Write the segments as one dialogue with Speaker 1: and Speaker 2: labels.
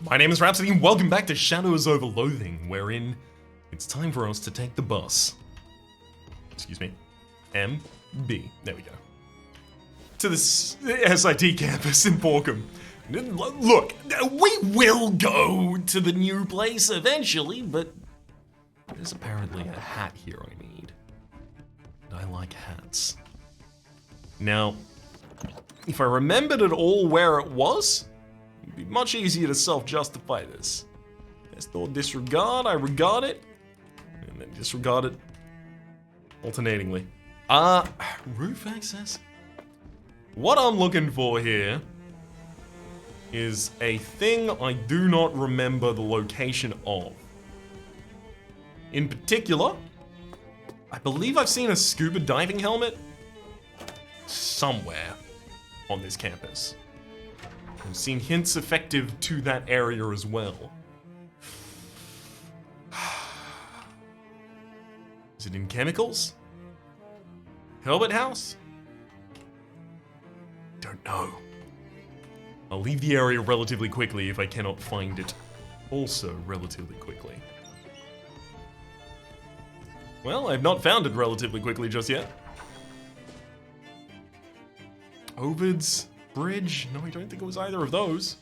Speaker 1: My name is Rhapsody and welcome back to Shadows over Loathing, wherein it's time for us to take the bus. Excuse me. MB. There we go. To the SIT campus in Porkham. Look, we will go to the new place eventually, but there's apparently a hat here I need. I like hats. Now, if I remembered at all where it was, it'd be much easier to self-justify this. Best or disregard, I regard it, and then disregard it alternatingly. Roof access? What I'm looking for here is a thing I do not remember the location of. In particular, I believe I've seen a scuba diving helmet somewhere on this campus. I've seen hints effective to that area as well. Is it in chemicals? Helmet house? Don't know. I'll leave the area relatively quickly if I cannot find it also relatively quickly. Well, I've not found it relatively quickly just yet. Ovid's Bridge? No, I don't think it was either of those.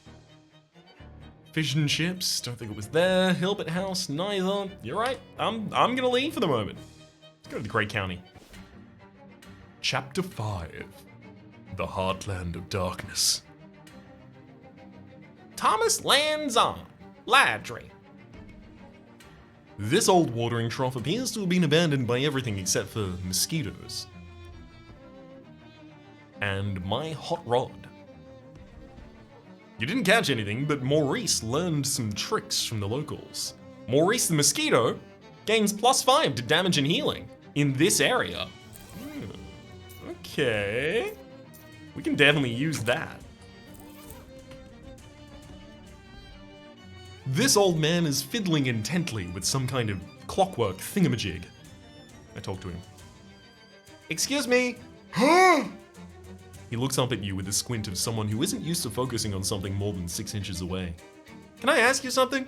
Speaker 1: Fish and chips? Don't think it was there. Hilbert House? Neither. You're right. I'm gonna leave for the moment. Let's go to the Grey County. Chapter 5. The Heartland of Darkness. Thomas Lanzon, Landry. This old watering trough appears to have been abandoned by everything except for mosquitoes. And my hot rod. You didn't catch anything, but Maurice learned some tricks from the locals. Maurice the mosquito gains +5 to damage and healing in this area. Okay. We can definitely use that. This old man is fiddling intently with some kind of clockwork thingamajig. I talk to him. Excuse me. Huh? He looks up at you with a squint of someone who isn't used to focusing on something more than 6 inches away. Can I ask you something?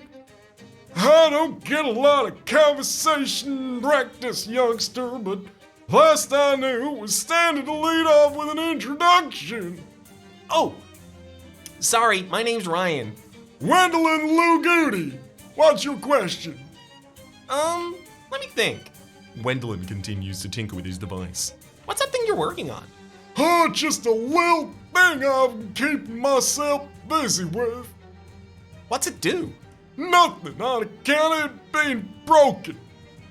Speaker 1: I don't get a lot of conversation practice, youngster, but last I knew was standing to lead off with an introduction. Oh, sorry, my name's Ryan. Gwendolyn Lou Goody, what's your question? Let me think. Gwendolyn continues to tinker with his device. What's that thing you're working on? Oh, just a little thing I've been keeping myself busy with. What's it do? Nothing on account of it being broken.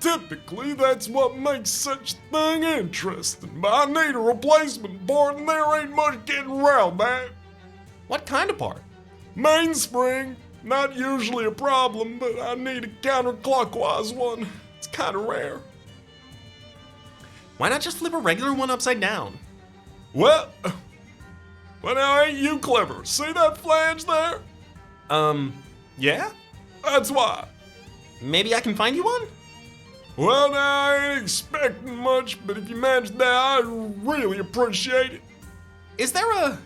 Speaker 1: Typically, that's what makes such a thing interesting, but I need a replacement part and there ain't much getting around that. What kind of part? Mainspring. Not usually a problem, but I need a counterclockwise one. It's kind of rare. Why not just flip a regular one upside down? Well now ain't you clever? See that flange there? Yeah? That's why. Maybe I can find you one? Well, now I ain't expecting much, but if you manage that, I'd really appreciate it. Is there a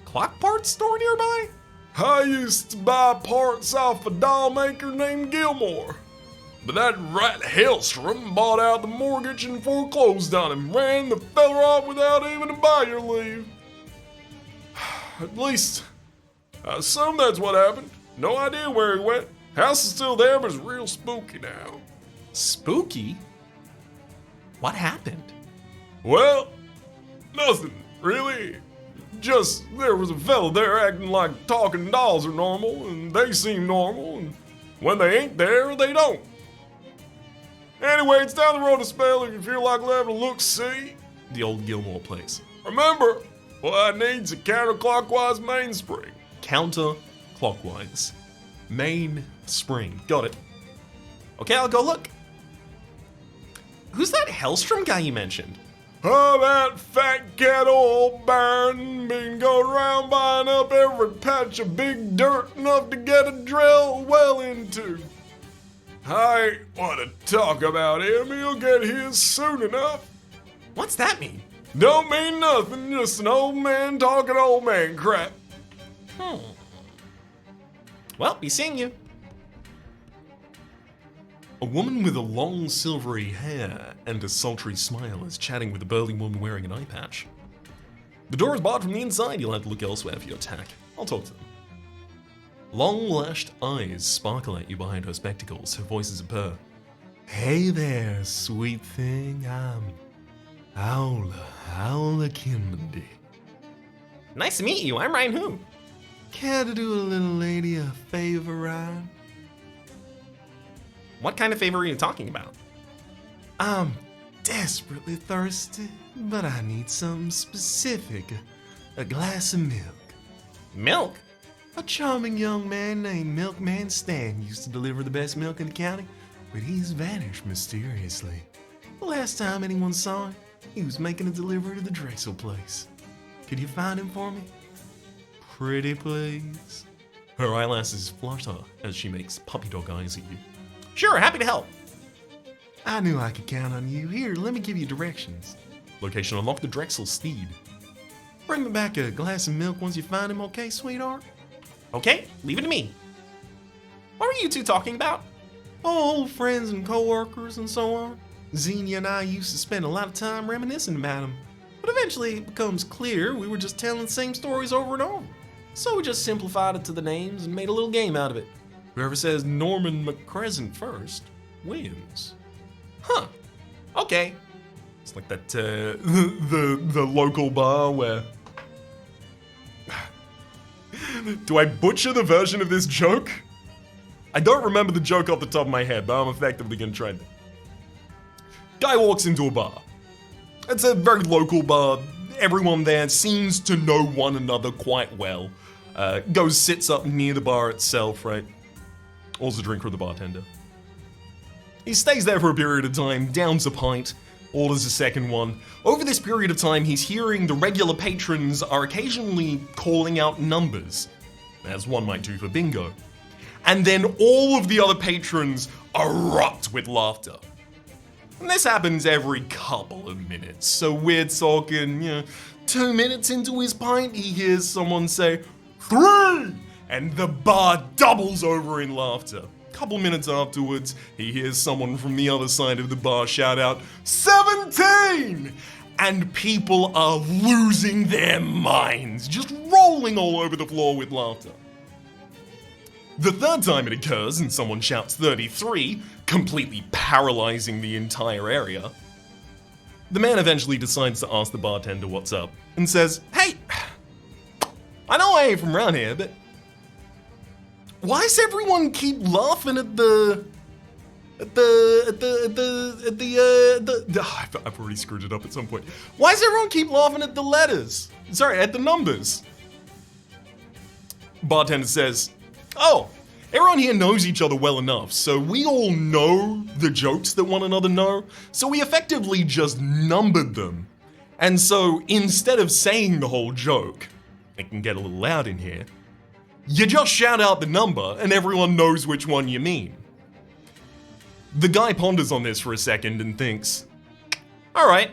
Speaker 1: clock parts store nearby? I used to buy parts off a doll maker named Gilmore. But that rat Hellstrom bought out the mortgage and foreclosed on him, ran the fella off without even a buyer leave. At least, I assume that's what happened. No idea where he went. House is still there, but it's real spooky now. Spooky? What happened? Well, nothing, really. Just, there was a fella there acting like talking dolls are normal, and they seem normal, and when they ain't there, they don't. Anyway, it's down the road a spell if you feel like having a look-see. The old Gilmore place. Remember, what I need's a counterclockwise mainspring. Counterclockwise. Mainspring. Got it. Okay, I'll go look. Who's that Hellstrom guy you mentioned? Oh, that fat cat old baron been going around buying up every patch of big dirt enough to get a drill well into. I ain't want to talk about him, he'll get his soon enough. What's that mean? Don't mean nothing, just an old man talking old man crap.
Speaker 2: Well, be seeing you.
Speaker 1: A woman with a long silvery hair and a sultry smile is chatting with a burly woman wearing an eye patch. The door is barred from the inside, you'll have to look elsewhere for your attack. I'll talk to them. Long lashed eyes sparkle at you behind her spectacles, her voice is a purr. Hey there, sweet thing, I'm Howler Kimberly.
Speaker 2: Nice to meet you, I'm Ryan Who.
Speaker 1: Care to do a little lady a favor, Ryan?
Speaker 2: What kind of favor are you talking about?
Speaker 1: I'm desperately thirsty, but I need something specific. A glass of milk.
Speaker 2: Milk?
Speaker 1: A charming young man named Milkman Stan used to deliver the best milk in the county, but he's vanished mysteriously. The last time anyone saw him, he was making a delivery to the Drexel place. Could you find him for me? Pretty please. Her eyelashes flutter as she makes puppy dog eyes at you.
Speaker 2: Sure, happy to help.
Speaker 1: I knew I could count on you. Here, let me give you directions. Location: unlock the Drexel steed. Bring me back a glass of milk once you find him, okay, sweetheart?
Speaker 2: Okay, leave it to me. What were you two talking about?
Speaker 1: Oh, old friends and co-workers and so on. Xenia and I used to spend a lot of time reminiscing about them. But eventually it becomes clear we were just telling the same stories over and over. So we just simplified it to the names and made a little game out of it. Whoever says Norman McCrescent first wins.
Speaker 2: Huh. Okay.
Speaker 1: It's like that, the local bar where... Do I butcher the version of this joke? I don't remember the joke off the top of my head, but I'm effectively gonna try that. Guy walks into a bar. It's a very local bar. Everyone there seems to know one another quite well. Goes, sits up near the bar itself, right? Orders a drink from the bartender. He stays there for a period of time, downs a pint, orders a second one. Over this period of time, he's hearing the regular patrons are occasionally calling out numbers, as one might do for bingo. And then all of the other patrons erupt with laughter. And this happens every couple of minutes. So we're talking, 2 minutes into his pint, he hears someone say, 3! And the bar doubles over in laughter. Couple minutes afterwards, he hears someone from the other side of the bar shout out, 17! And people are losing their minds, just rolling all over the floor with laughter. The third time it occurs and someone shouts 33, completely paralyzing the entire area, the man eventually decides to ask the bartender what's up and says, hey, I know I ain't from around here, but why does everyone keep laughing at I've already screwed it up at some point. Why does everyone keep laughing at the letters? Sorry, at the numbers. Bartender says, oh, everyone here knows each other well enough, so we all know the jokes that one another know, so we effectively just numbered them. And so instead of saying the whole joke, it can get a little loud in here, you just shout out the number and everyone knows which one you mean. The guy ponders on this for a second and thinks, all right,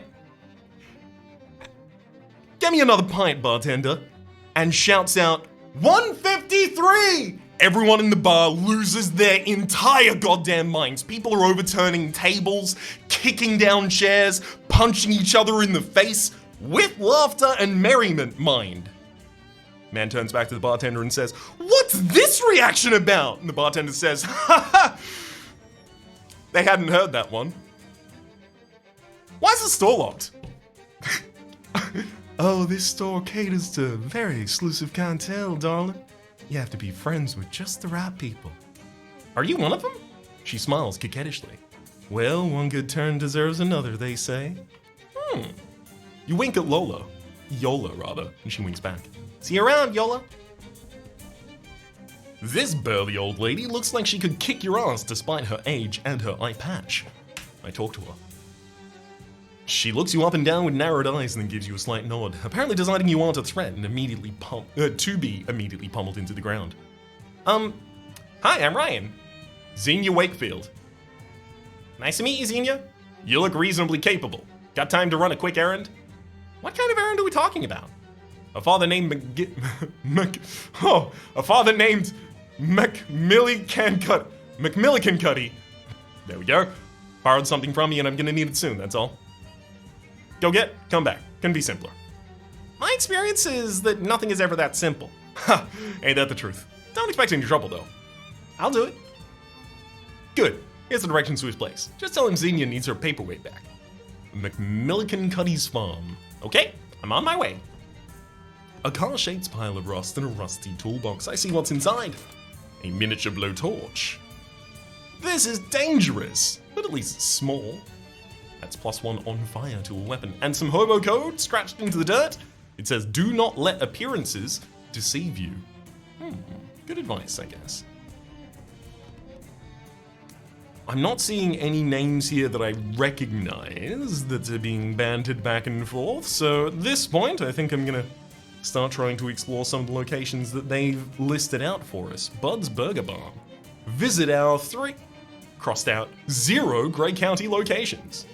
Speaker 1: get me another pint, bartender, and shouts out, 153! Everyone in the bar loses their entire goddamn minds. People are overturning tables, kicking down chairs, punching each other in the face, with laughter and merriment, mind. Man turns back to the bartender and says, what's this reaction about? And the bartender says, ha ha! They hadn't heard that one. Why is the store locked? Oh, this store caters to very exclusive clientele, darling. You have to be friends with just the right people.
Speaker 2: Are you one of them?
Speaker 1: She smiles coquettishly. Well, one good turn deserves another, they say. You wink at Yola, rather, and she winks back.
Speaker 2: See you around, Yola.
Speaker 1: This burly old lady looks like she could kick your ass despite her age and her eye patch. I talk to her. She looks you up and down with narrowed eyes and then gives you a slight nod, apparently deciding you aren't a threat and to be immediately pummeled into the ground.
Speaker 2: Hi, I'm Ryan.
Speaker 1: Xenia Wakefield.
Speaker 2: Nice to meet you, Xenia.
Speaker 1: You look reasonably capable. Got time to run a quick errand?
Speaker 2: What kind of errand are we talking about?
Speaker 1: A father named McMillicuddy. There we go. Borrowed something from you and I'm gonna need it soon, that's all. Go get, come back. Couldn't be simpler.
Speaker 2: My experience is that nothing is ever that simple.
Speaker 1: Ha! Ain't that the truth? Don't expect any trouble though.
Speaker 2: I'll do it.
Speaker 1: Good. Here's the directions to his place. Just tell him Xenia needs her paperweight back. McMillicuddy's farm.
Speaker 2: Okay, I'm on my way.
Speaker 1: A car-shaped pile of rust and a rusty toolbox. I see what's inside. A miniature blowtorch. This is dangerous, but at least it's small. That's +1 on fire to a weapon. And some hobo code scratched into the dirt. It says, do not let appearances deceive you. Good advice, I guess. I'm not seeing any names here that I recognize that are being bantered back and forth, so at this point I think I'm gonna start trying to explore some of the locations that they've listed out for us. Bud's Burger Barn. Visit our 3, crossed out, 0 Grey County locations.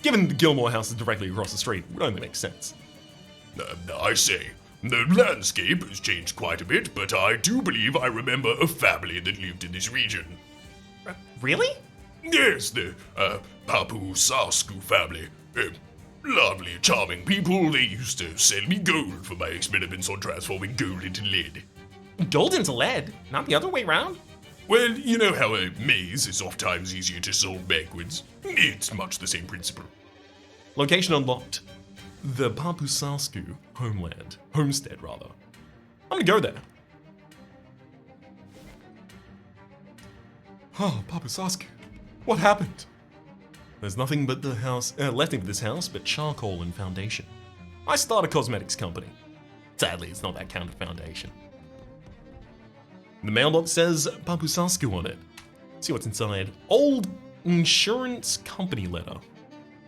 Speaker 1: Given the Gilmore house is directly across the street, it would only make sense.
Speaker 3: I say, the landscape has changed quite a bit, but I do believe I remember a family that lived in this region.
Speaker 2: Really?
Speaker 3: Yes, the Papu Sasku family. Lovely, charming people. They used to sell me gold for my experiments on transforming gold into lead.
Speaker 2: Gold into lead, not the other way around.
Speaker 3: Well, you know how a maze is oftentimes easier to solve backwards? It's much the same principle.
Speaker 1: Location unlocked. The Papusasku homestead rather. I'm gonna go there. Oh, Papusasku, what happened? There's nothing but the house left of this house but charcoal and foundation. I start a cosmetics company. Sadly, it's not that kind of foundation. The mailbox says Papusasku on it. See what's inside. Old insurance company letter.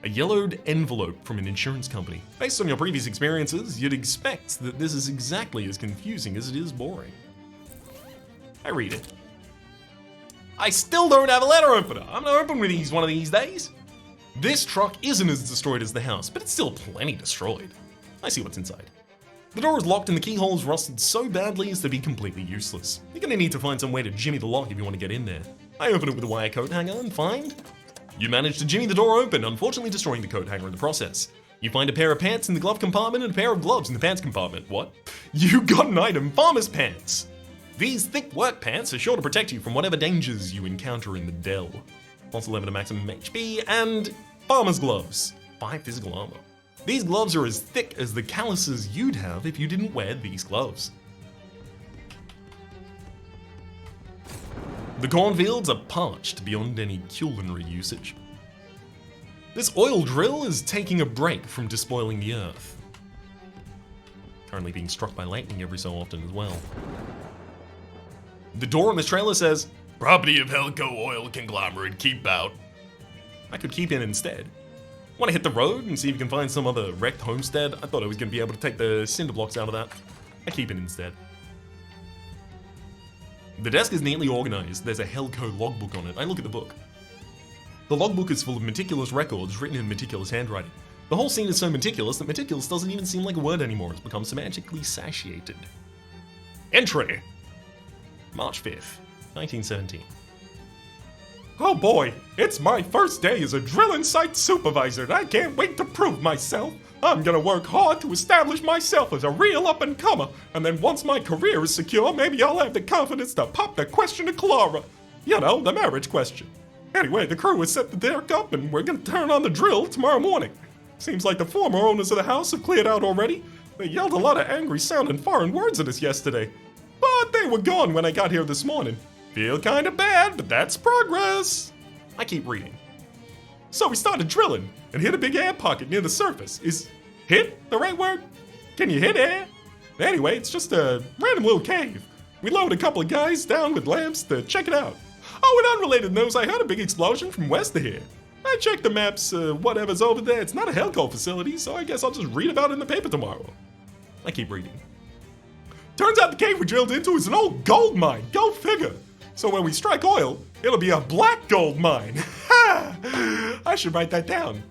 Speaker 1: A yellowed envelope from an insurance company. Based on your previous experiences, you'd expect that this is exactly as confusing as it is boring. I read it. I still don't have a letter opener. I'm gonna open with these one of these days. This truck isn't as destroyed as the house, but it's still plenty destroyed. I see what's inside. The door is locked and the keyhole is rusted so badly as to be completely useless. You're gonna need to find some way to jimmy the lock if you want to get in there. I open it with a wire coat hanger and find... You manage to jimmy the door open, unfortunately destroying the coat hanger in the process. You find a pair of pants in the glove compartment and a pair of gloves in the pants compartment. What? You got an item, farmer's pants! These thick work pants are sure to protect you from whatever dangers you encounter in the dell. Also level to maximum HP, and farmer's gloves. 5 physical armor. These gloves are as thick as the calluses you'd have if you didn't wear these gloves. The cornfields are parched beyond any culinary usage. This oil drill is taking a break from despoiling the earth. Currently being struck by lightning every so often as well. The door on this trailer says,
Speaker 3: Property of Helco Oil Conglomerate, keep out.
Speaker 1: I could keep in instead. Want to hit the road and see if you can find some other wrecked homestead? I thought I was going to be able to take the cinder blocks out of that. I keep it instead. The desk is neatly organized. There's a Helco logbook on it. I look at the book. The logbook is full of meticulous records written in meticulous handwriting. The whole scene is so meticulous that meticulous doesn't even seem like a word anymore. It's become semantically satiated. Entry! March 5th, 1917. Oh boy, it's my first day as a drilling site supervisor and I can't wait to prove myself. I'm gonna work hard to establish myself as a real up-and-comer, and then once my career is secure, maybe I'll have the confidence to pop the question to Clara. You know, the marriage question. Anyway, the crew has set the deck up and we're gonna turn on the drill tomorrow morning. Seems like the former owners of the house have cleared out already. They yelled a lot of angry sounding foreign words at us yesterday. But they were gone when I got here this morning. Feel kinda bad, but that's progress. I keep reading. So we started drilling and hit a big air pocket near the surface. Is hit the right word? Can you hit air? Anyway, it's just a random little cave. We loaded a couple of guys down with lamps to check it out. Oh, and unrelated news, I heard a big explosion from west of here. I checked the maps, whatever's over there. It's not a Helco facility, so I guess I'll just read about it in the paper tomorrow. I keep reading. Turns out the cave we drilled into is an old gold mine. Go figure. So when we strike oil, it'll be a black gold mine. Ha! I should write that down.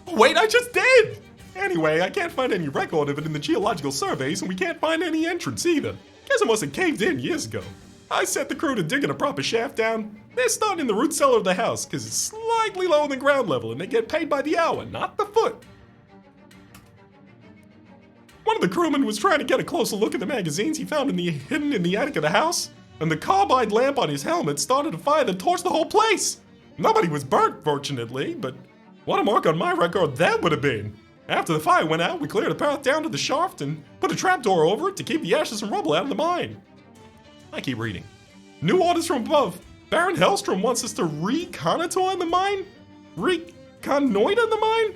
Speaker 1: Oh, wait, I just did! Anyway, I can't find any record of it in the geological surveys, and we can't find any entrance either. Guess prison must have caved in years ago. I set the crew to digging a proper shaft down. They're starting in the root cellar of the house because it's slightly lower than ground level and they get paid by the hour, not the foot. One of the crewmen was trying to get a closer look at the magazines he found hidden in the attic of the house, and the carbide lamp on his helmet started a fire that torched the whole place. Nobody was burnt, fortunately, but what a mark on my record that would have been. After the fire went out, we cleared a path down to the shaft and put a trapdoor over it to keep the ashes and rubble out of the mine. I keep reading. New orders from above. Baron Hellstrom wants us to reconnoiter the mine? Reconnoiter the mine?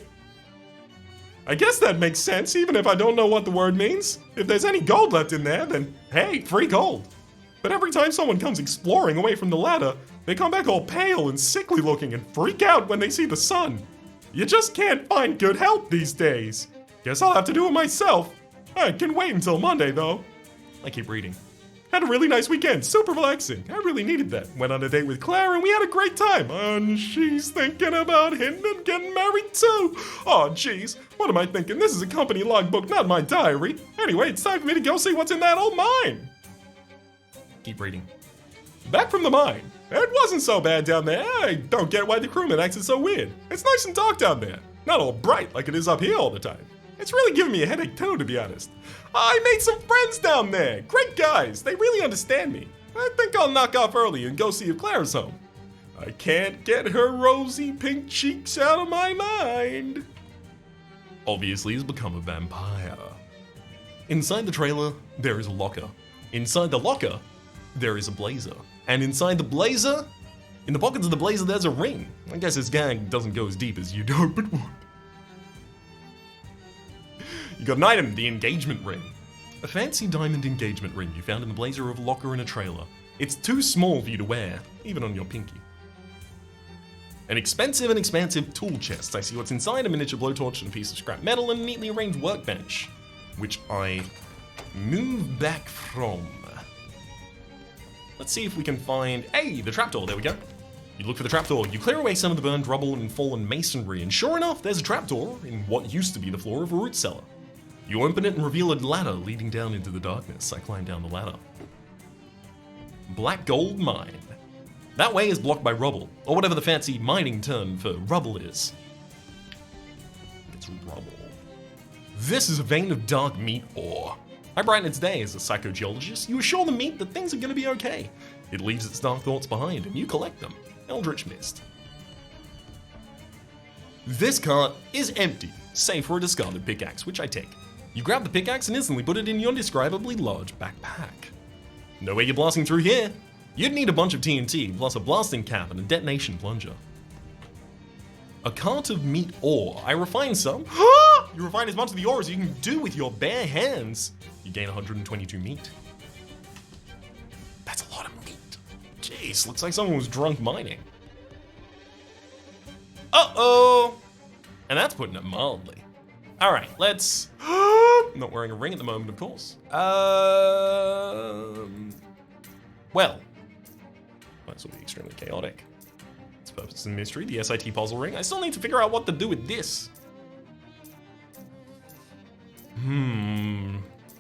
Speaker 1: I guess that makes sense, even if I don't know what the word means. If there's any gold left in there, then hey, free gold. But every time someone comes exploring away from the ladder, they come back all pale and sickly looking and freak out when they see the sun. You just can't find good help these days. Guess I'll have to do it myself. I can wait until Monday, though. I keep reading. Had a really nice weekend, super relaxing. I really needed that. Went on a date with Claire and we had a great time. And she's thinking about him and getting married too. Oh jeez, what am I thinking? This is a company logbook, not my diary. Anyway, it's time for me to go see what's in that old mine. Keep reading. Back from the mine. It wasn't so bad down there. I don't get why the crewman acted so weird. It's nice and dark down there. Not all bright like it is up here all the time. It's really giving me a headache too, to be honest. I made some friends down there. Great guys. They really understand me. I think I'll knock off early and go see if Claire's home. I can't get her rosy pink cheeks out of my mind. Obviously, he's become a vampire. Inside the trailer, there is a locker. Inside the locker, there is a blazer. And inside the blazer, in the pockets of the blazer, there's a ring. I guess this gang doesn't go as deep as you do, but what? You got an item, the engagement ring. A fancy diamond engagement ring you found in the blazer of a locker in a trailer. It's too small for you to wear, even on your pinky. An expensive and expansive tool chest. I see what's inside: a miniature blowtorch and a piece of scrap metal and a neatly arranged workbench, which I move back from. Let's see if we can find, hey, the trapdoor, there we go. You look for the trapdoor, you clear away some of the burned rubble and fallen masonry, and sure enough, there's a trapdoor in what used to be the floor of a root cellar. You open it and reveal a ladder leading down into the darkness. I climb down the ladder. Black gold mine. That way is blocked by rubble, or whatever the fancy mining term for rubble is. It's rubble. This is a vein of dark meat ore. I brighten its day as a psychogeologist. You assure the meat that things are going to be okay. It leaves its dark thoughts behind, and you collect them. Eldritch Mist. This cart is empty, save for a discarded pickaxe, which I take. You grab the pickaxe and instantly put it in your indescribably large backpack. No way you're blasting through here. You'd need a bunch of TNT, plus a blasting cap and a detonation plunger. A cart of meat ore. I refine some. You refine as much of the ore as you can do with your bare hands. You gain 122 meat. That's a lot of meat. Jeez, looks like someone was drunk mining. Uh-oh! And that's putting it mildly. All right, let's... Not wearing a ring at the moment, of course. Well, this will be extremely chaotic. Its purpose and mystery, the SIT puzzle ring. I still need to figure out what to do with this.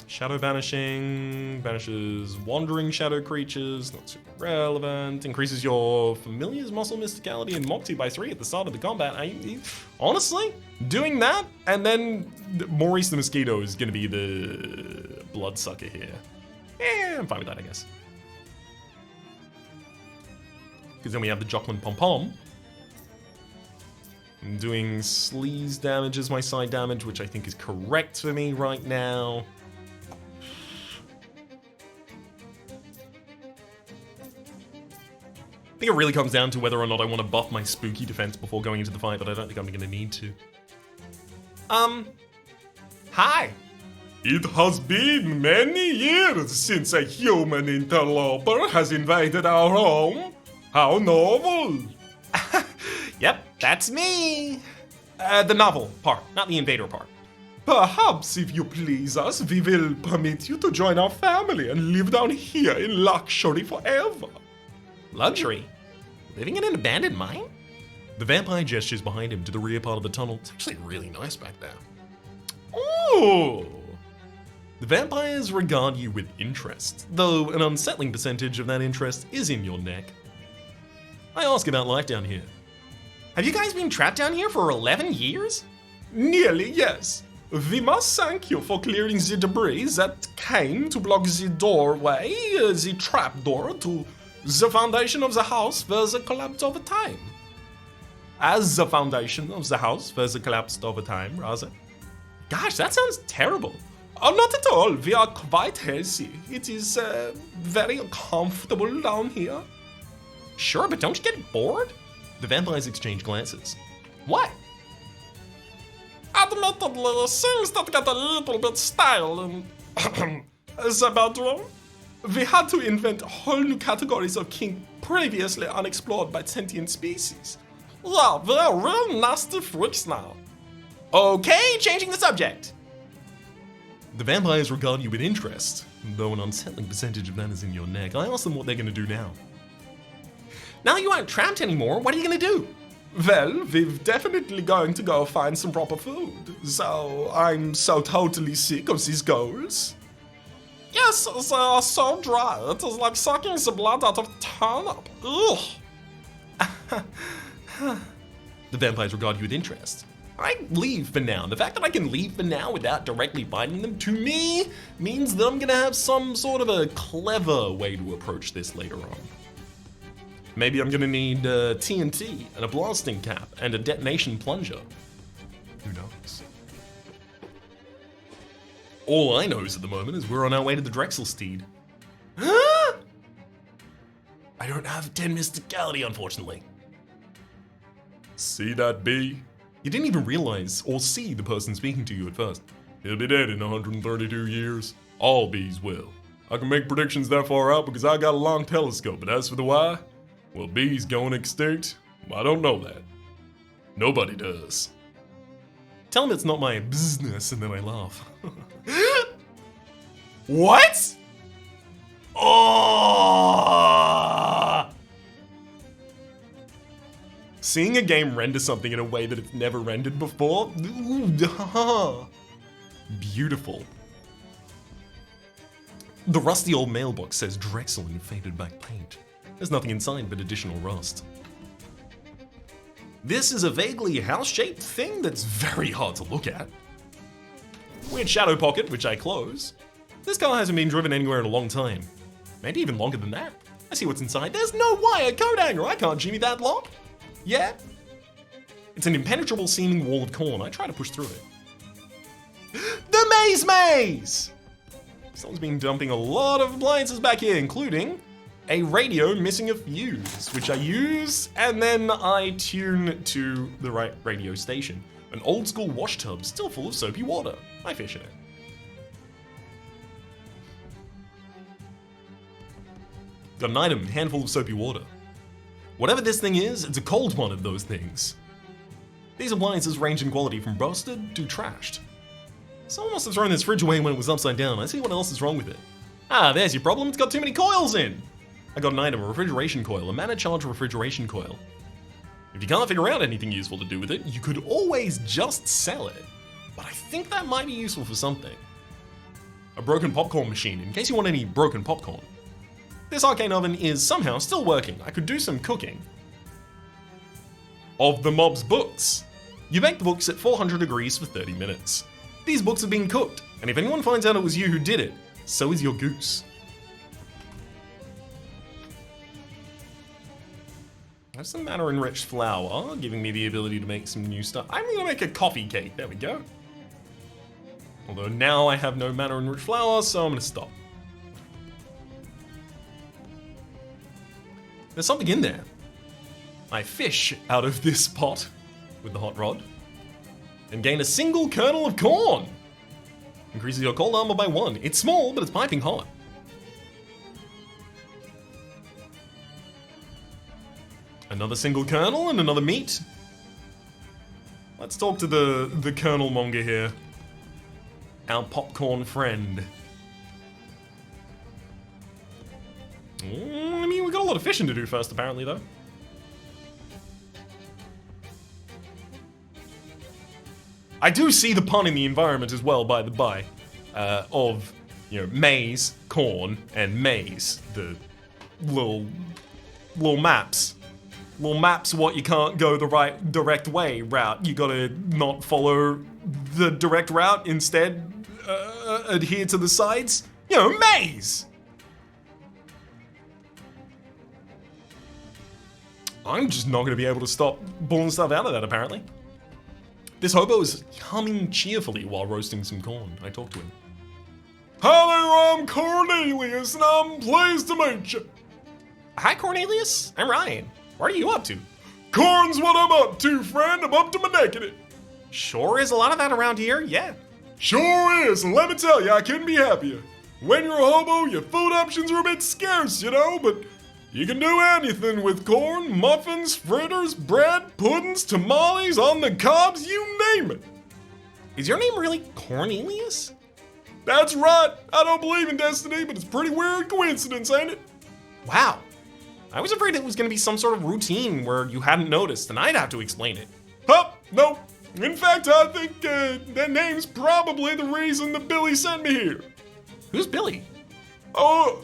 Speaker 1: Shadow banishing, banishes wandering shadow creatures, not super relevant, increases your familiar's muscle mysticality and Moxie by 3 at the start of the combat. Honestly, doing that, and then Maurice the Mosquito is gonna be the bloodsucker here. I'm fine with that, I guess. Because then we have the Jocelyn Pom Pom. I'm doing sleaze damage as my side damage, which I think is correct for me right now. I think it really comes down to whether or not I want to buff my spooky defense before going into the fight, but I don't think I'm going to need to. Hi. It has been many years since a human interloper has invaded our home. How novel. Yep, that's me. The novel part, not the invader part. Perhaps if you please us, we will permit you to join our family and live down here in luxury forever. Luxury? Living in an abandoned mine? The vampire gestures behind him to the rear part of the tunnel. It's actually really nice back there. Ooh! The The vampires regard you with interest, though an unsettling percentage of that interest is in your neck. I ask about life down here.
Speaker 2: Have you guys been trapped down here for 11 years?
Speaker 4: Nearly, yes. We must thank you for clearing the debris that came to block the doorway, the trapdoor, to the foundation of the house where they collapsed over time. As the foundation of the house where they collapsed over time, rather.
Speaker 2: Gosh, that sounds terrible.
Speaker 4: Oh, not at all. We are quite healthy. It is very comfortable down here.
Speaker 2: Sure, but don't you get bored?
Speaker 1: The vampires exchange glances.
Speaker 2: What?
Speaker 4: Admittedly, things that get a little bit stale in the bedroom. We had to invent whole new categories of kink previously unexplored by sentient species. Yeah, we are real nasty freaks now.
Speaker 2: Okay, changing the subject.
Speaker 1: The vampires regard you with interest, though an unsettling percentage of that is in your neck. I ask them what they're going to do now.
Speaker 2: Now you aren't trapped anymore, what are you going to do?
Speaker 4: Well, we're definitely going to go find some proper food. So, I'm so totally sick of these goals. Yes, they are so dry, it is like sucking the blood out of turnip. Ugh.
Speaker 1: The vampires regard you with interest.
Speaker 2: I leave for now. The fact that I can leave for now without directly finding them, to me, means that I'm gonna have some sort of a clever way to approach this later on. Maybe I'm gonna need TNT and a blasting cap and a detonation plunger. Who knows? All I know is at the moment is we're on our way to the Drexel Steed. I don't have 10 mysticality, unfortunately.
Speaker 1: See that bee? You didn't even realize or see the person speaking to you at first. He'll be dead in 132 years. All bees will. I can make predictions that far out because I got a long telescope, but as for the why, well, bees going extinct? I don't know that. Nobody does. Tell him it's not my business, and then I laugh.
Speaker 2: What? Oh!
Speaker 1: Seeing a game render something in a way that it's never rendered before? Beautiful. The rusty old mailbox says Drexel in faded black paint. There's nothing inside but additional rust. This is a vaguely house-shaped thing that's very hard to look at. Weird shadow pocket, which I close. This car hasn't been driven anywhere in a long time. Maybe even longer than that. I see what's inside. There's no wire coat hanger. I can't jimmy that lock. Yeah? It's an impenetrable seeming wall of corn. I try to push through it. The maze! Someone's been dumping a lot of appliances back here, including a radio missing a fuse, which I use, and then I tune to the right radio station. An old school wash tub still full of soapy water. I fish in it. Got an item, handful of soapy water. Whatever this thing is, it's a cold one of those things. These appliances range in quality from busted to trashed. Someone must have thrown this fridge away when it was upside down. I see what else is wrong with it. Ah, there's your problem. It's got too many coils in. I got an item, a refrigeration coil, a mana charge refrigeration coil. If you can't figure out anything useful to do with it, you could always just sell it. But I think that might be useful for something. A broken popcorn machine, in case you want any broken popcorn. This arcane oven is somehow still working. I could do some cooking. Of the mob's books. You bake the books at 400 degrees for 30 minutes. These books have been cooked, and if anyone finds out it was you who did it, so is your goose. I have some mana-enriched flour, giving me the ability to make some new stuff. I'm gonna make a coffee cake, there we go. Although now I have no mana-enriched flour, so I'm gonna stop. There's something in there. I fish out of this pot with the hot rod and gain a single kernel of corn. Increases your cold armor by 1. It's small, but it's piping hot. Another single kernel and another meat. Let's talk to the kernel monger here. Our popcorn friend. I mean, we got a lot of fishing to do first, apparently, though. I do see the pun in the environment as well, by the by. of, maize, corn, and maize. The little maps. Little maps what you can't go the right direct way route. You gotta not follow the direct route, instead adhere to the sides. Maize! I'm just not gonna be able to stop pulling stuff out of that, apparently. This hobo is humming cheerfully while roasting some corn. I talked to him.
Speaker 4: Hello, I'm Cornelius, and I'm pleased to meet you.
Speaker 1: Hi, Cornelius. I'm Ryan. What are you up to?
Speaker 4: Corn's what I'm up to, friend. I'm up to my neck in it.
Speaker 1: Sure is a lot of that around here, yeah.
Speaker 4: Sure is, and let me tell you, I couldn't be happier. When you're a hobo, your food options are a bit scarce, but you can do anything with corn, muffins, fritters, bread, puddings, tamales, on the cobs, you name it.
Speaker 1: Is your name really Cornelius?
Speaker 4: That's right. I don't believe in destiny, but it's a pretty weird coincidence, ain't it?
Speaker 1: Wow. I was afraid it was going to be some sort of routine where you hadn't noticed and I'd have to explain it.
Speaker 4: Huh? No. In fact, I think that name's probably the reason that Billy sent me here.
Speaker 1: Who's Billy?
Speaker 4: Oh,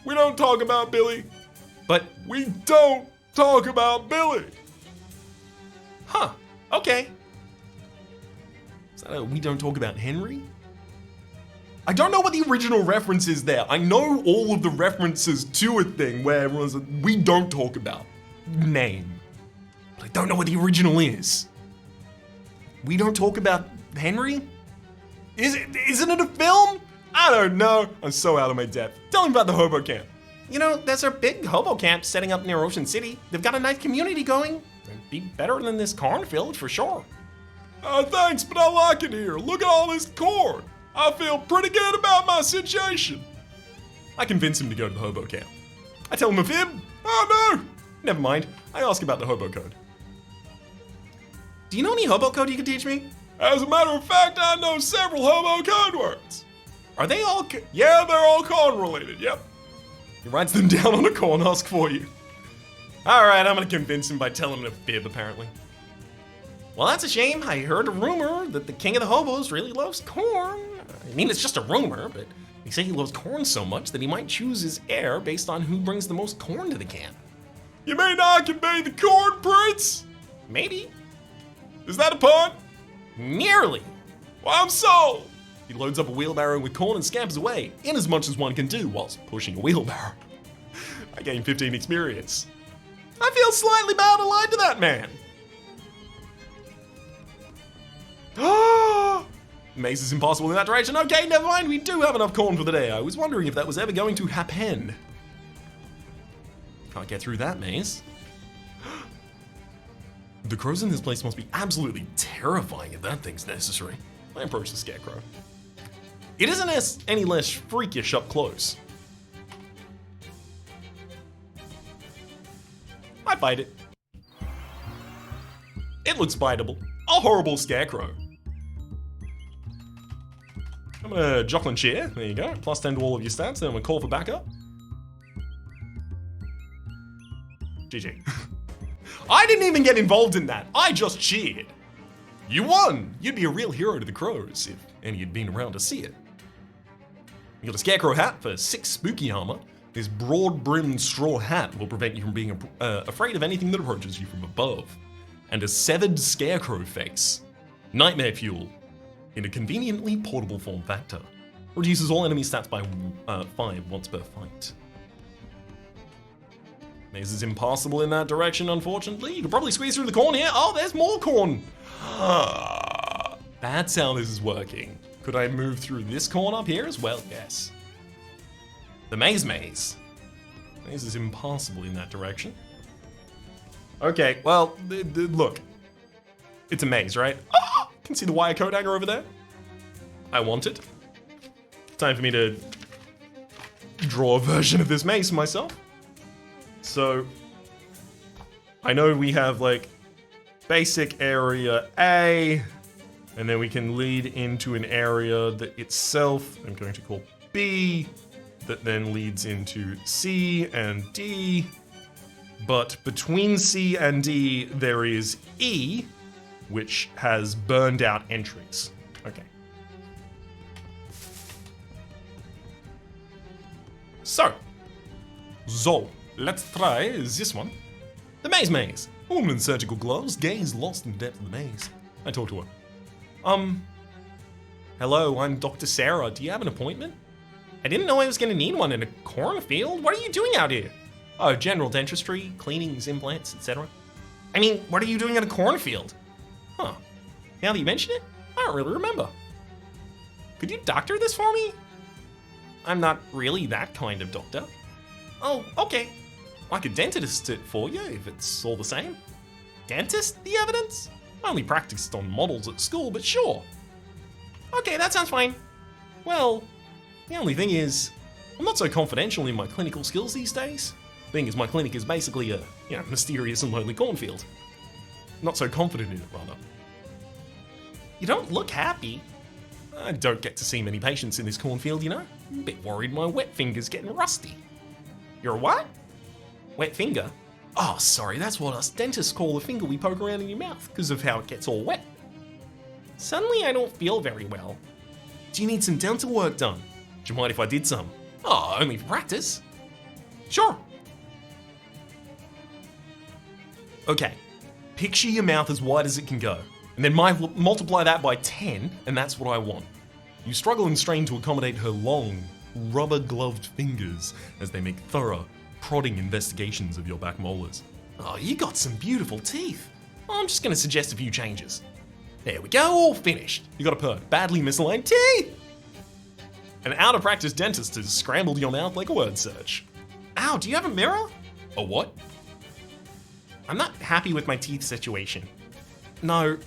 Speaker 4: we don't talk about Billy.
Speaker 1: But
Speaker 4: we don't talk about Billy.
Speaker 1: Huh. Okay. Is that a we don't talk about Henry? I don't know what the original reference is there. I know all of the references to a thing where it was a we don't talk about name. But I don't know what the original is. We don't talk about Henry? Isn't it a film?
Speaker 4: I don't know. I'm so out of my depth. Tell me about the hobo camp.
Speaker 1: There's a big hobo camp setting up near Ocean City. They've got a nice community going. It'd be better than this cornfield for sure.
Speaker 4: Thanks, but I like it here. Look at all this corn. I feel pretty good about my situation.
Speaker 1: I convince him to go to the hobo camp. I tell him a fib.
Speaker 4: Oh no!
Speaker 1: Never mind. I ask about the hobo code. Do you know any hobo code you could teach me?
Speaker 4: As a matter of fact, I know several hobo code words.
Speaker 1: Are they all
Speaker 4: Yeah, they're all corn related, yep.
Speaker 1: He writes them down on a corn husk for you. Alright, I'm gonna convince him by telling him a fib, apparently. Well, that's a shame. I heard a rumor that the king of the hobos really loves corn. I mean, it's just a rumor, but they say he loves corn so much that he might choose his heir based on who brings the most corn to the camp.
Speaker 4: You mean I can be the corn prince?
Speaker 1: Maybe.
Speaker 4: Is that a pun?
Speaker 1: Nearly.
Speaker 4: Well, I'm sold.
Speaker 1: He loads up a wheelbarrow with corn and scampers away, in as much as one can do whilst pushing a wheelbarrow. I gained 15 experience. I feel slightly bound aligned to that man. Maze is impossible in that direction. Okay, never mind. We do have enough corn for the day. I was wondering if that was ever going to happen. Can't get through that maze. The crows in this place must be absolutely terrifying if that thing's necessary. I approach the Scarecrow. It isn't any less freakish up close. I bite it. It looks biteable. A horrible Scarecrow. I'm gonna Jocelyn cheer. There you go. Plus 10 to all of your stats. Then I'm gonna call for backup. GG. I didn't even get involved in that. I just cheered. You won. You'd be a real hero to the crows if any had been around to see it. You got a Scarecrow hat for 6 spooky armor. This broad-brimmed straw hat will prevent you from being afraid of anything that approaches you from above. And a severed Scarecrow face. Nightmare fuel. In a conveniently portable form factor. Reduces all enemy stats by 5 once per fight. Maze is impossible in that direction, unfortunately. You could probably squeeze through the corn here. Oh, there's more corn. That's how this is working. Could I move through this corn up here as well? Yes. The maze. Maze is impossible in that direction. Okay, well, look. It's a maze, right? Oh, can see the wire coat hanger over there. I want it. Time for me to draw a version of this maze for myself. So, I know we have like basic area A, and then we can lead into an area that itself I'm going to call B, that then leads into C and D. But between C and D, there is E, which has burned out entries. Okay.
Speaker 4: So, let's try this one.
Speaker 1: The maze. A woman in surgical gloves, gaze lost in the depth of the maze. I talk to her. Hello, I'm Dr. Sarah. Do you have an appointment?
Speaker 4: I didn't know I was going to need one in a cornfield. What are you doing out here?
Speaker 1: Oh, general dentistry, cleanings, implants, etc.
Speaker 4: I mean, what are you doing in a cornfield?
Speaker 1: Huh. Now that you mention it, I don't really remember.
Speaker 4: Could you doctor this for me?
Speaker 1: I'm not really that kind of doctor.
Speaker 4: Oh, okay.
Speaker 1: I could dentist it for you if it's all the same.
Speaker 4: Dentist? The evidence?
Speaker 1: I only practiced on models at school, but sure.
Speaker 4: Okay, that sounds fine.
Speaker 1: Well, the only thing is, I'm not so confidential in my clinical skills these days. Being as my clinic is basically a, mysterious and lonely cornfield. Not so confident in it, rather.
Speaker 4: You don't look happy.
Speaker 1: I don't get to see many patients in this cornfield, you know. I'm a bit worried my wet finger's getting rusty.
Speaker 4: Your what?
Speaker 1: Wet finger? Oh, sorry, that's what us dentists call the finger we poke around in your mouth because of how it gets all wet.
Speaker 4: Suddenly I don't feel very well.
Speaker 1: Do you need some dental work done? Do you mind if I did some? Oh, only for practice.
Speaker 4: Sure.
Speaker 1: Okay, picture your mouth as wide as it can go, and then multiply that by 10, and that's what I want. You struggle and strain to accommodate her long, rubber-gloved fingers as they make thorough, prodding investigations of your back molars. Oh, you got some beautiful teeth. I'm just gonna suggest a few changes. There we go, all finished. You got a perk, badly misaligned teeth. An out-of-practice dentist has scrambled your mouth like a word search.
Speaker 4: Ow, do you have a mirror?
Speaker 1: A what?
Speaker 4: I'm not happy with my teeth situation.
Speaker 1: No,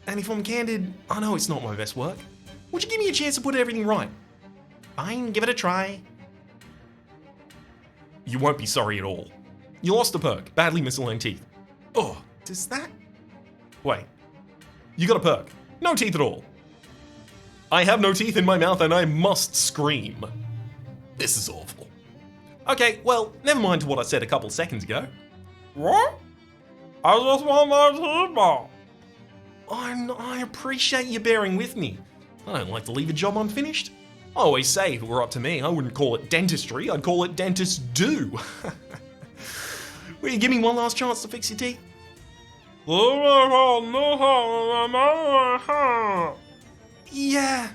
Speaker 1: and if I'm candid, I know it's not my best work. Would you give me a chance to put everything right?
Speaker 4: Fine, give it a try.
Speaker 1: You won't be sorry at all. You lost a perk, badly misaligned teeth.
Speaker 4: Oh, does that...
Speaker 1: Wait, you got a perk, no teeth at all. I have no teeth in my mouth and I must scream. This is awful. Okay, well, never mind what I said a couple seconds ago.
Speaker 4: What? I just want my teeth back.
Speaker 1: I appreciate you bearing with me. I don't like to leave a job unfinished. I always say if it were up to me, I wouldn't call it dentistry, I'd call it dentist do. Will you give me one last chance to fix your teeth? Yeah,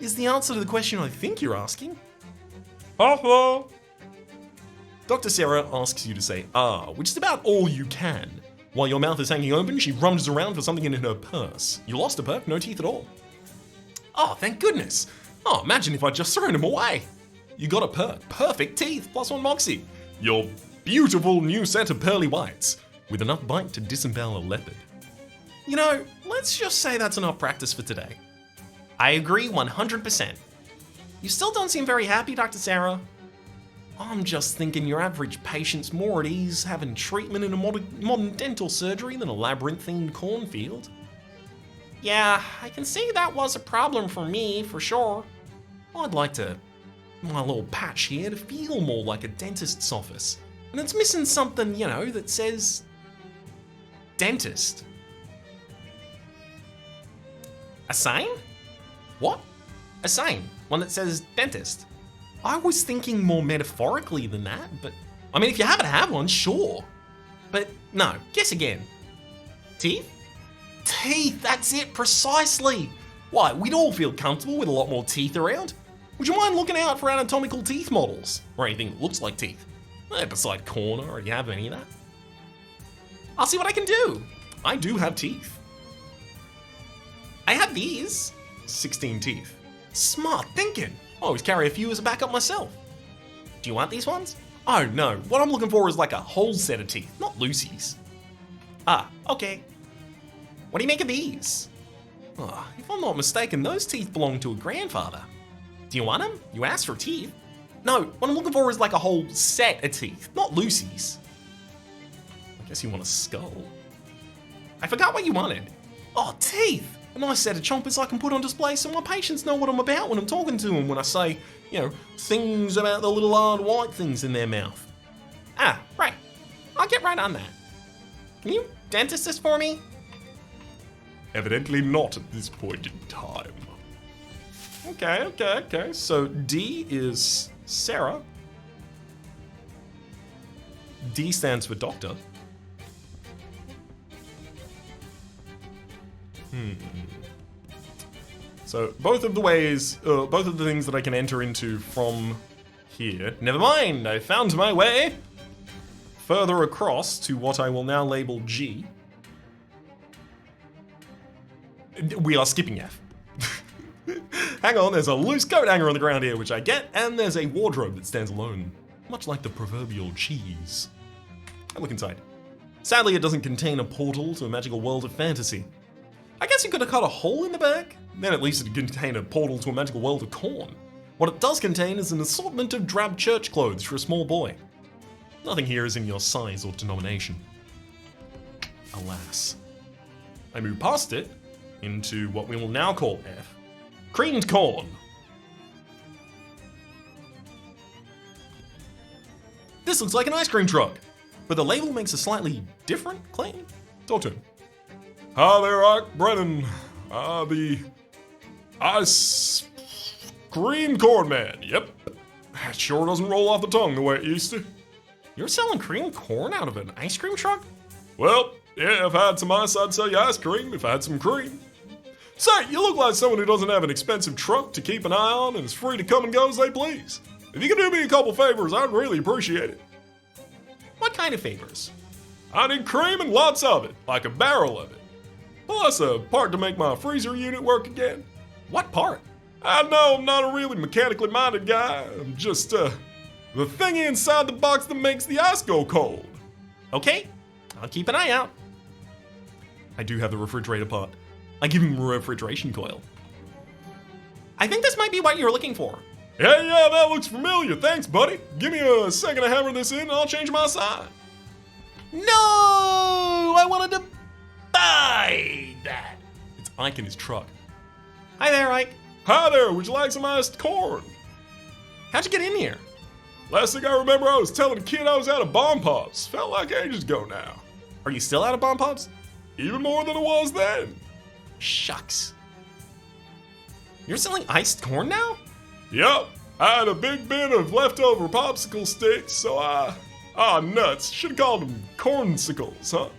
Speaker 1: is the answer to the question I think you're asking. Dr. Sarah asks you to say which is about all you can. While your mouth is hanging open, she rummages around for something in her purse. You lost a perk, no teeth at all. Oh, thank goodness. Oh, imagine if I'd just thrown them away. You got a perk, perfect teeth, +1 moxie. Your beautiful new set of pearly whites, with enough bite to disembowel a leopard. You know, let's just say that's enough practice for today.
Speaker 4: I agree 100%. You still don't seem very happy, Dr. Sarah.
Speaker 1: I'm just thinking your average patient's more at ease having treatment in a modern dental surgery than a labyrinthine cornfield.
Speaker 4: Yeah, I can see that was a problem for me, for sure.
Speaker 1: I'd like my little patch here to feel more like a dentist's office. And it's missing something, that says dentist.
Speaker 4: A sign?
Speaker 1: What?
Speaker 4: A sign, one that says dentist.
Speaker 1: I was thinking more metaphorically than that, but I mean, if you happen to have one, sure. But no, guess again.
Speaker 4: Teeth?
Speaker 1: Teeth, that's it, precisely. Why, we'd all feel comfortable with a lot more teeth around. Would you mind looking out for anatomical teeth models? Or anything that looks like teeth? Beside corner, or do you have any of that?
Speaker 4: I'll see what I can do.
Speaker 1: I do have teeth.
Speaker 4: I have these.
Speaker 1: 16 teeth. Smart thinking. I always carry a few as a backup myself.
Speaker 4: Do you want these ones?
Speaker 1: Oh no, what I'm looking for is like a whole set of teeth, not loosies.
Speaker 4: Ah, okay. What do you make of these?
Speaker 1: Oh, if I'm not mistaken, those teeth belong to a grandfather.
Speaker 4: Do you want them? You asked for teeth.
Speaker 1: No, what I'm looking for is like a whole set of teeth, not loosies. I guess you want a skull.
Speaker 4: I forgot what you wanted.
Speaker 1: Oh, teeth! A nice set of chompers I can put on display so my patients know what I'm about when I'm talking to them when I say, things about the little hard white things in their mouth.
Speaker 4: Ah, right. I'll get right on that. Can you dentist this for me?
Speaker 3: Evidently not at this point in time.
Speaker 1: Okay. So D is Sarah. D stands for doctor. So both of the ways, both of the things that I can enter into from here. Never mind, I found my way further across to what I will now label G. We are skipping F. Hang on, there's a loose coat hanger on the ground here, which I get, and there's a wardrobe that stands alone, much like the proverbial cheese. I look inside. Sadly, it doesn't contain a portal to a magical world of fantasy. I guess you could have cut a hole in the back, then at least it could contain a portal to a magical world of corn. What it does contain is an assortment of drab church clothes for a small boy. Nothing here is in your size or denomination. Alas. I move past it into what we will now call F. Creamed corn. This looks like an ice cream truck, but the label makes a slightly different claim. Talk to him.
Speaker 4: Hi there, Ike Brennan. The ice cream corn man. Yep. That sure doesn't roll off the tongue the way it used to.
Speaker 1: You're selling creamed corn out of an ice cream truck?
Speaker 4: Well, yeah, if I had some ice, I'd sell you ice cream if I had some cream. Say, you look like someone who doesn't have an expensive truck to keep an eye on and is free to come and go as they please. If you could do me a couple favors, I'd really appreciate it.
Speaker 1: What kind of favors?
Speaker 4: I need cream and lots of it, like a barrel of it. Plus a part to make my freezer unit work again.
Speaker 1: What part?
Speaker 4: I know I'm not a really mechanically minded guy. I'm just, the thingy inside the box that makes the ice go cold.
Speaker 1: Okay, I'll keep an eye out. I do have the refrigerator part. I give him a refrigeration coil. I think this might be what you're looking for.
Speaker 4: Yeah, that looks familiar. Thanks, buddy. Give me a second to hammer this in and I'll change my sign.
Speaker 1: No! I wanted to buy that. It's Ike in his truck. Hi there, Ike.
Speaker 4: Hi there, would you like some iced corn?
Speaker 1: How'd you get in here?
Speaker 4: Last thing I remember, I was telling a kid I was out of bomb pops. Felt like ages ago now.
Speaker 1: Are you still out of bomb pops?
Speaker 4: Even more than it was then.
Speaker 1: Shucks. You're selling iced corn now?
Speaker 4: Yup, I had a big bin of leftover popsicle sticks, so nuts. Should've called them cornsicles, huh?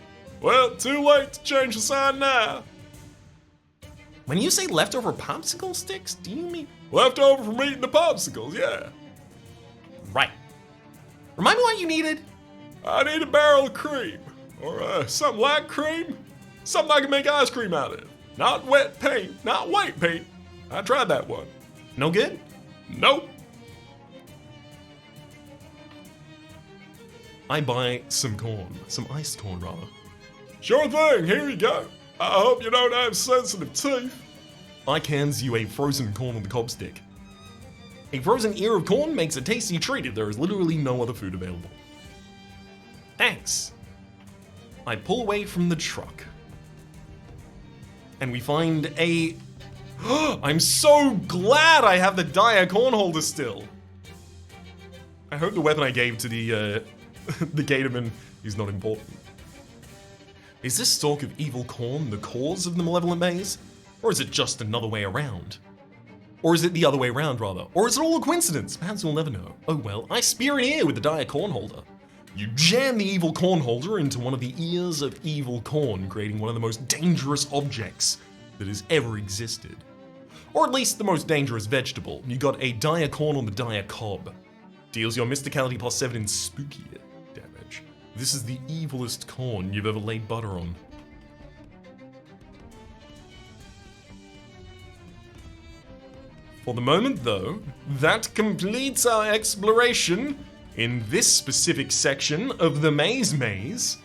Speaker 4: Well, too late to change the sign now.
Speaker 1: When you say leftover popsicle sticks, do you mean...
Speaker 4: Leftover from eating the popsicles, yeah.
Speaker 1: Right. Remind me what you needed.
Speaker 4: I need a barrel of cream. Or something like cream. Something I can make ice cream out of. Not wet paint, not white paint. I tried that one.
Speaker 1: No good?
Speaker 4: Nope.
Speaker 1: I buy some corn. Some iced corn, rather.
Speaker 4: Sure thing, here you go. I hope you don't have sensitive teeth.
Speaker 1: Ike hands you a frozen corn on the cob stick. A frozen ear of corn makes a tasty treat if there is literally no other food available. Thanks. I pull away from the truck. And we find a... I'm so glad I have the dire corn holder still. I hope the weapon I gave to the Gatorman is not important. Is this stalk of evil corn the cause of the malevolent maze? Or is it just another way around? Or is it the other way around, rather? Or is it all a coincidence? Perhaps we'll never know. Oh well, I spear an ear with the dire corn holder. You jam the evil corn holder into one of the ears of evil corn, creating one of the most dangerous objects that has ever existed. Or at least the most dangerous vegetable. You got a dire corn on the dire cob. Deals your mysticality +7 in spooky damage. This is the evilest corn you've ever laid butter on. For the moment, though, that completes our exploration in this specific section of the maze,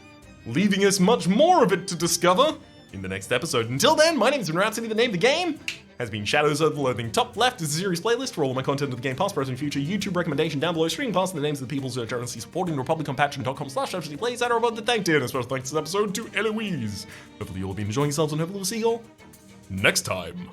Speaker 1: leaving us much more of it to discover in the next episode. Until then, my name has been Rhapsody. The name of the game has been Shadows of the Loathing. Top left is a series playlist for all of my content of the game, past, present, and future. YouTube recommendation down below, streaming past the names of the people who are generously supporting the Republic on patreon.com/RhapsodyPlays that are above the thank tier. And a special thanks this episode to Eloise. Hopefully you'll be enjoying yourselves, and hopefully we'll see you all next time.